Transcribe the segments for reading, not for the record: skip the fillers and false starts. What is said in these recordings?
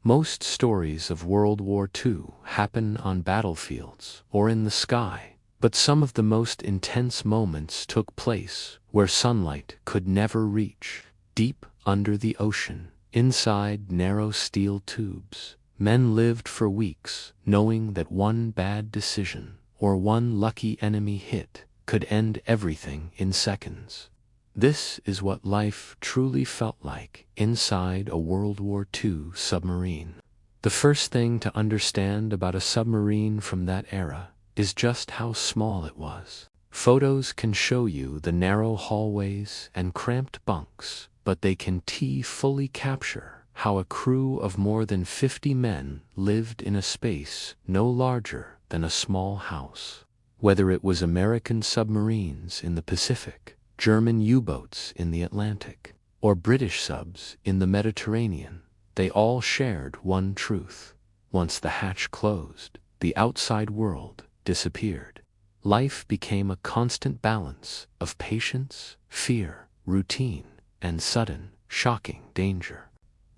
Most stories of World War II happen on battlefields or in the sky, but some of the most intense moments took place where sunlight could never reach, deep under the ocean, inside narrow steel tubes. Men lived for weeks, knowing that one bad decision or one lucky enemy hit could end everything in seconds. This is what life truly felt like inside a World War II submarine. The first thing to understand about a submarine from that era is just how small it was. Photos can show you the narrow hallways and cramped bunks, but they can fully capture how a crew of more than 50 men lived in a space no larger than a small house. Whether it was American submarines in the Pacific, German U-boats in the Atlantic, or British subs in the Mediterranean, they all shared one truth. Once the hatch closed, the outside world disappeared. Life became a constant balance of patience, fear, routine, and sudden, shocking danger.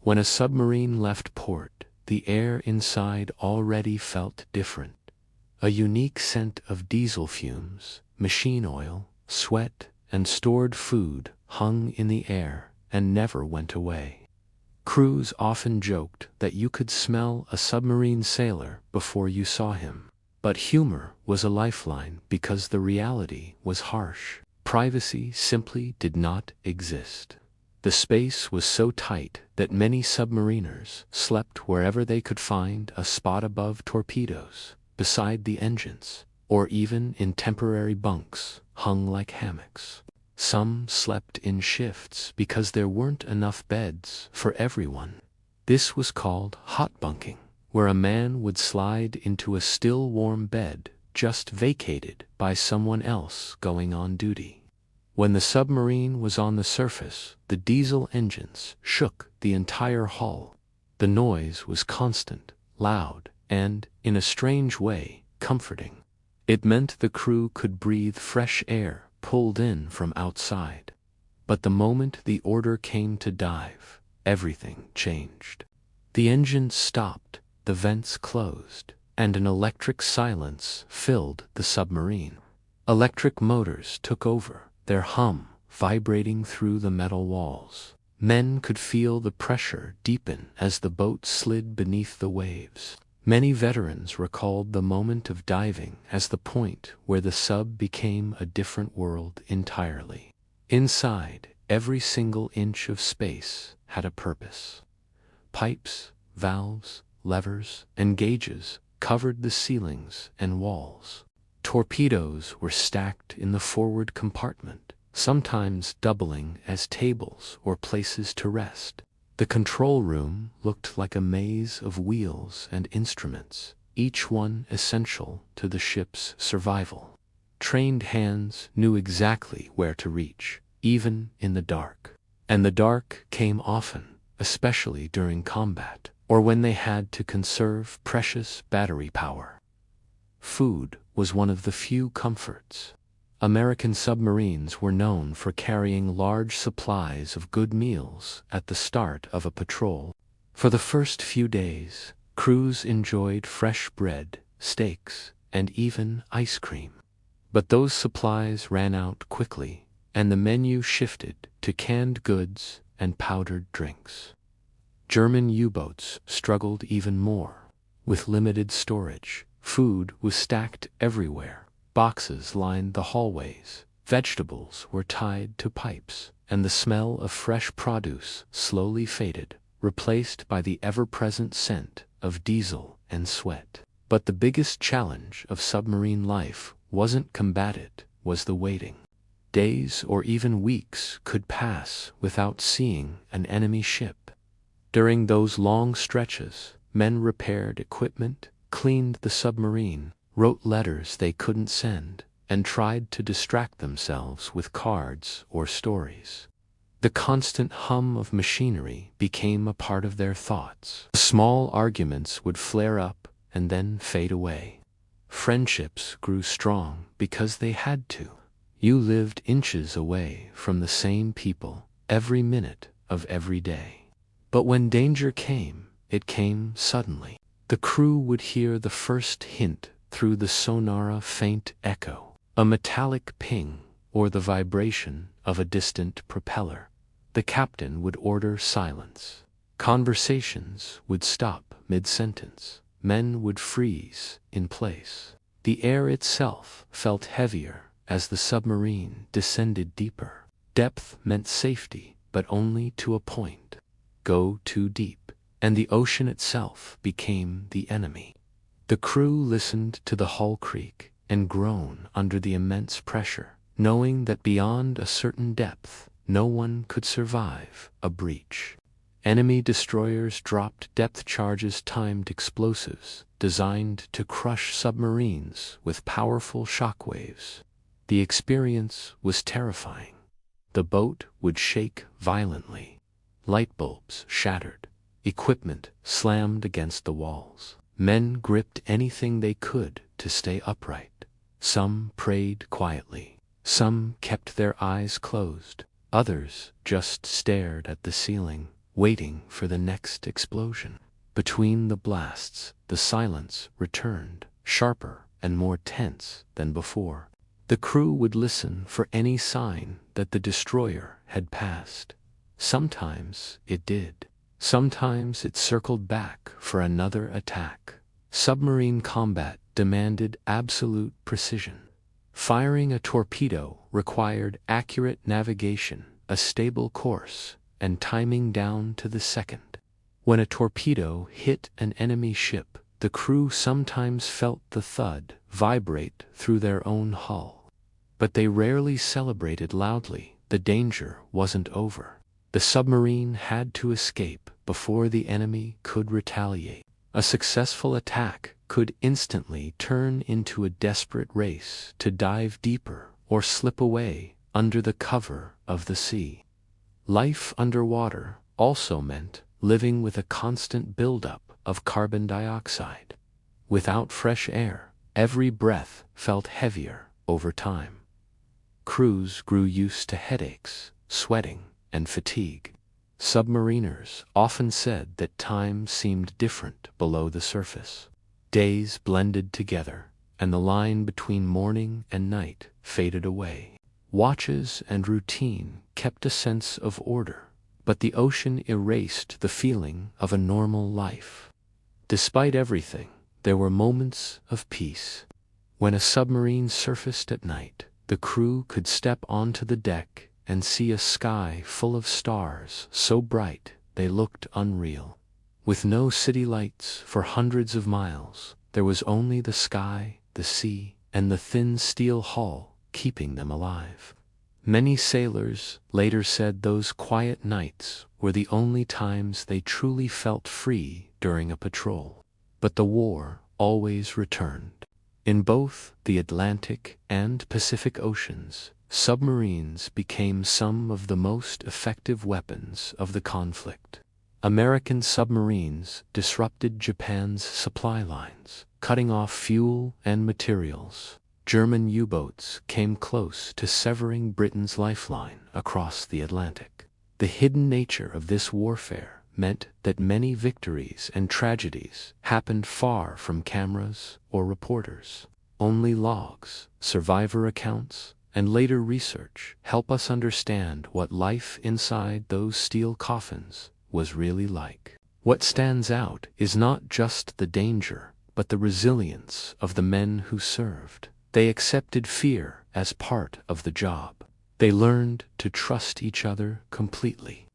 When a submarine left port, the air inside already felt different. A unique scent of diesel fumes, machine oil, sweat, and stored food hung in the air and never went away. Crews often joked that you could smell a submarine sailor before you saw him. But humor was a lifeline because the reality was harsh. Privacy simply did not exist. The space was so tight that many submariners slept wherever they could find a spot above torpedoes, beside the engines, or even in temporary bunks hung like hammocks. Some slept in shifts because there weren't enough beds for everyone. This was called hot bunking, where a man would slide into a still warm bed just vacated by someone else going on duty. When the submarine was on the surface, the diesel engines shook the entire hull. The noise was constant, loud, and, in a strange way, comforting. It meant the crew could breathe fresh air pulled in from outside. But the moment the order came to dive, everything changed. The engines stopped, the vents closed, and an electric silence filled the submarine. Electric motors took over, their hum vibrating through the metal walls. Men could feel the pressure deepen as the boat slid beneath the waves. Many veterans recalled the moment of diving as the point where the sub became a different world entirely. Inside, every single inch of space had a purpose. Pipes, valves, levers, and gauges covered the ceilings and walls. Torpedoes were stacked in the forward compartment, sometimes doubling as tables or places to rest. The control room looked like a maze of wheels and instruments, each one essential to the ship's survival. Trained hands knew exactly where to reach, even in the dark. And the dark came often, especially during combat, or when they had to conserve precious battery power. Food was one of the few comforts. American submarines were known for carrying large supplies of good meals at the start of a patrol. For the first few days, crews enjoyed fresh bread, steaks, and even ice cream. But those supplies ran out quickly, and the menu shifted to canned goods and powdered drinks. German U-boats struggled even more. With limited storage, food was stacked everywhere. Boxes lined the hallways, vegetables were tied to pipes, and the smell of fresh produce slowly faded, replaced by the ever-present scent of diesel and sweat. But the biggest challenge of submarine life wasn't combated, was the waiting. Days or even weeks could pass without seeing an enemy ship. During those long stretches, men repaired equipment, cleaned the submarine, wrote letters they couldn't send, and tried to distract themselves with cards or stories. The constant hum of machinery became a part of their thoughts. Small arguments would flare up and then fade away. Friendships grew strong because they had to. You lived inches away from the same people every minute of every day. But when danger came, it came suddenly. The crew would hear the first hint through the sonar, a faint echo, a metallic ping, or the vibration of a distant propeller. The captain would order silence. Conversations would stop mid-sentence. Men would freeze in place. The air itself felt heavier as the submarine descended deeper. Depth meant safety, but only to a point. Go too deep, and the ocean itself became the enemy. The crew listened to the hull creak and groan under the immense pressure, knowing that beyond a certain depth, no one could survive a breach. Enemy destroyers dropped depth-charges timed explosives designed to crush submarines with powerful shockwaves. The experience was terrifying. The boat would shake violently. Light bulbs shattered. Equipment slammed against the walls. Men gripped anything they could to stay upright. Some prayed quietly. Some kept their eyes closed. Others just stared at the ceiling, waiting for the next explosion. Between the blasts, the silence returned, sharper and more tense than before. The crew would listen for any sign that the destroyer had passed. Sometimes it did. Sometimes it circled back for another attack. Submarine combat demanded absolute precision. Firing a torpedo required accurate navigation, a stable course, and timing down to the second. When a torpedo hit an enemy ship, the crew sometimes felt the thud vibrate through their own hull. But they rarely celebrated loudly. The danger wasn't over. The submarine had to escape before the enemy could retaliate. A successful attack could instantly turn into a desperate race to dive deeper or slip away under the cover of the sea. Life underwater also meant living with a constant buildup of carbon dioxide. Without fresh air, every breath felt heavier over time. Crews grew used to headaches, sweating, and fatigue. Submariners often said that time seemed different below the surface. Days blended together, and the line between morning and night faded away. Watches and routine kept a sense of order, but the ocean erased the feeling of a normal life. Despite everything, there were moments of peace. When a submarine surfaced at night, the crew could step onto the deck and see a sky full of stars so bright they looked unreal. With no city lights for hundreds of miles, there was only the sky, the sea, and the thin steel hull keeping them alive. Many sailors later said those quiet nights were the only times they truly felt free during a patrol. But the war always returned. In both the Atlantic and Pacific Oceans, submarines became some of the most effective weapons of the conflict. American submarines disrupted Japan's supply lines, cutting off fuel and materials. German U-boats came close to severing Britain's lifeline across the Atlantic. The hidden nature of this warfare meant that many victories and tragedies happened far from cameras or reporters. Only logs, survivor accounts, and later research help us understand what life inside those steel coffins was really like. What stands out is not just the danger, but the resilience of the men who served. They accepted fear as part of the job. They learned to trust each other completely.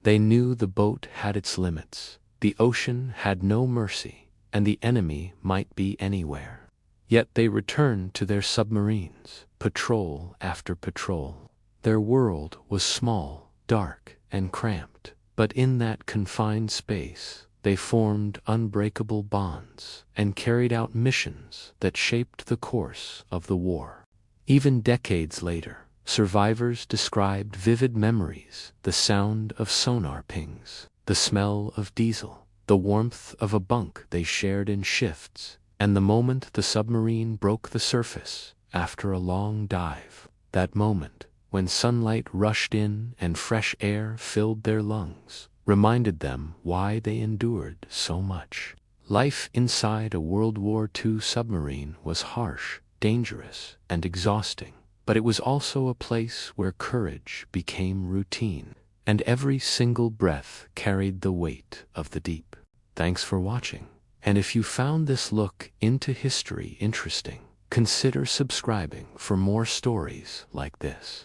They knew the boat had its limits, the ocean had no mercy, and the enemy might be anywhere. Yet they returned to their submarines, patrol after patrol. Their world was small, dark, and cramped, but in that confined space, they formed unbreakable bonds and carried out missions that shaped the course of the war. Even decades later, survivors described vivid memories: the sound of sonar pings, the smell of diesel, the warmth of a bunk they shared in shifts, and the moment the submarine broke the surface after a long dive. That moment, when sunlight rushed in and fresh air filled their lungs, reminded them why they endured so much. Life inside a World War II submarine was harsh, dangerous, and exhausting, but it was also a place where courage became routine, and every single breath carried the weight of the deep. Thanks for watching, and if you found this look into history interesting, consider subscribing for more stories like this.